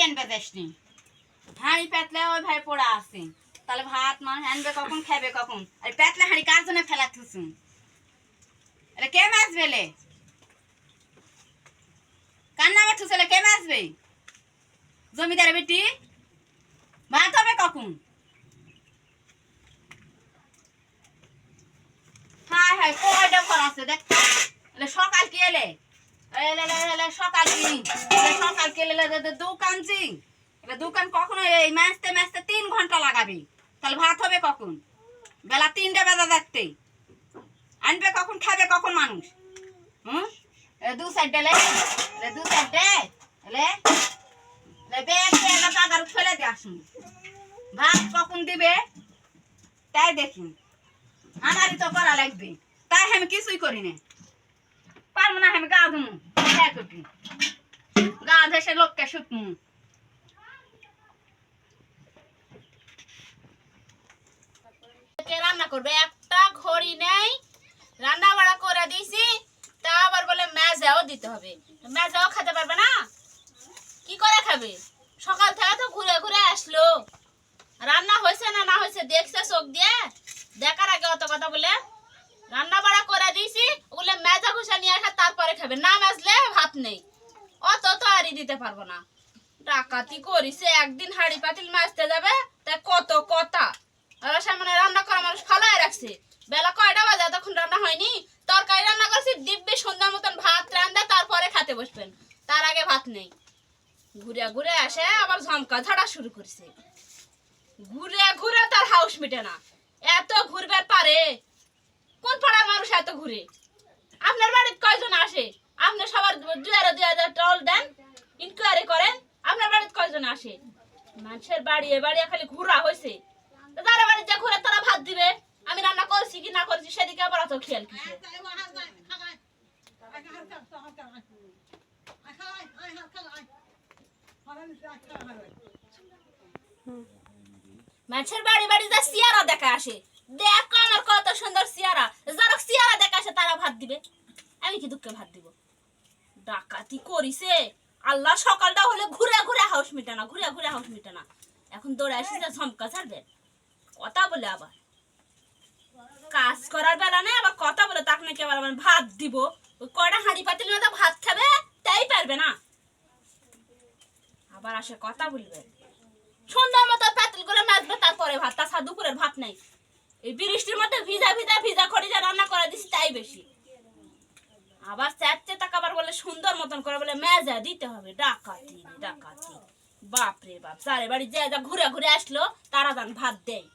আনবে যাসনি হাঁড়ি পেতলে ওই ভাই পড়া আছে তাহলে ভাত মাছ আনবে কখন খাবে কখন আর পেতলে হাঁড়ি কার জন্য ফেলা থুসুন আরে কে মাছ বেলে কার নামে ঠুসলে কে মাছবে জমিদার বেটি ভাত হবে কখন হায় হায় কয়টা ঘর আছে দেখ সকাল কি এলে সকাল কি সকাল কে এলে দোকান জি দোকান কখনো এই মাছতে মাছতে 3 ঘন্টা লাগাবি তাহলে ভাত হবে কখন বেলা 3টা বাজা যাচ্ছে আনবে কখন খাবে কখন মানুষ হুম দু সাইড ডেলে দু সাইড দে এলে ব্যাগ এলা টাকার ফেলে দিয়ে আসুন ভাত কখন দিবে তাই দেখি আমারই তো করা লাগবে তাই আমি কিছুই করি না পারবো না আমি গা ধুমু গা ধেসে লোককে শুকমু রান্না করবে একটা ঘড়ি নেই রান্না বাড়া করে দিয়েছি তা আবার বলে মেজাও দিতে হবে মেজাও খেতে পারবে না কি করে খাবে সকাল থেকে তো ঘুরে ঘুরে আসলো রান্না হয়েছে না না হয়েছে দেখছে চোখ দিয়ে দেখার আগে অত কথা বলে রান্না বাড়া করে দিয়েছি ওগুলো মেজা ঘুষা নিয়ে আসা তারপরে খাবে না মাজলে ভাত নেই অত তো আরই দিতে পারবো না ডাকাতি করিছে একদিন হাড়ি পাতিল মাজতে যাবে তাই কত কথা আর সামনে রান্না করা মানুষ ফালাই রাখছে বেলা কয়টা বাজে তখন রান্না হয়নি তরকারি রান্না করছি দিব্যি সন্ধ্যা মতন ভাত রান্না তারপরে খেতে বসবেন তার আগে ভাত নেই ঘুরে ঘুরে আসে আবার ঝমকা ঝাড়া শুরু করছে ঘুরে ঘুরে তার হাউস মিটে না এত ঘুরবার পারে কোন পাড়ার মানুষ এত ঘুরে আপনার বাড়িতে কয়জন আসে আপনি সবার 2000 টল দেন ইনকোয়ারি করেন আপনার বাড়িতে কয়জন আসে মানুষের বাড়িয়ে বাড়িয়ে খালি ঘুরা হয়েছে যারা বাড়ি যা ঘুরে তারা ভাত দিবে আমি রান্না করছি কি না করছি সেদিকে আবার অত খেয়াল কিসে মানুষের বাড়ি বাড়ি যা সিয়ারা দেখা আসে দেখো আমার কত সুন্দর সিয়ারা যারা সিয়ারা দেখা আসে তারা ভাত দিবে আমি কি দুঃখে ভাত দিব ডাকাতি করিছে আল্লাহ সকালটা হলে ঘুরে ঘুরে হাউস মিটে না ঘুরে ঘুরে হাউস মিটে না এখন দৌড়ে আসি যা ঝমকা ছাড়বে কথা বলে আবার কাজ করার বেলা নেই আবার কথা বলে তাক নাকি আবার আমার ভাত দিব ওই কয়টা হাঁড়ি পাতিল মতো ভাত খাবে তাই পারবে না আবার আসে কথা বলবে সুন্দর মতো পাতিল করে মাছবে তারপরে ভাত তাছাড়া দুপুরের ভাত নাই এই বৃষ্টির মধ্যে ভিজা ভিজা ভিজা করে যা রান্না করে দিছি তাই বেশি আবার চারটে টাকা আবার বলে সুন্দর মতন করে বলে মেজা দিতে হবে ডাকাতি ডাকাতি বাপরে বাপ সারে বাড়ি যা যা ঘুরে ঘুরে আসলো তারা যান ভাত দেয়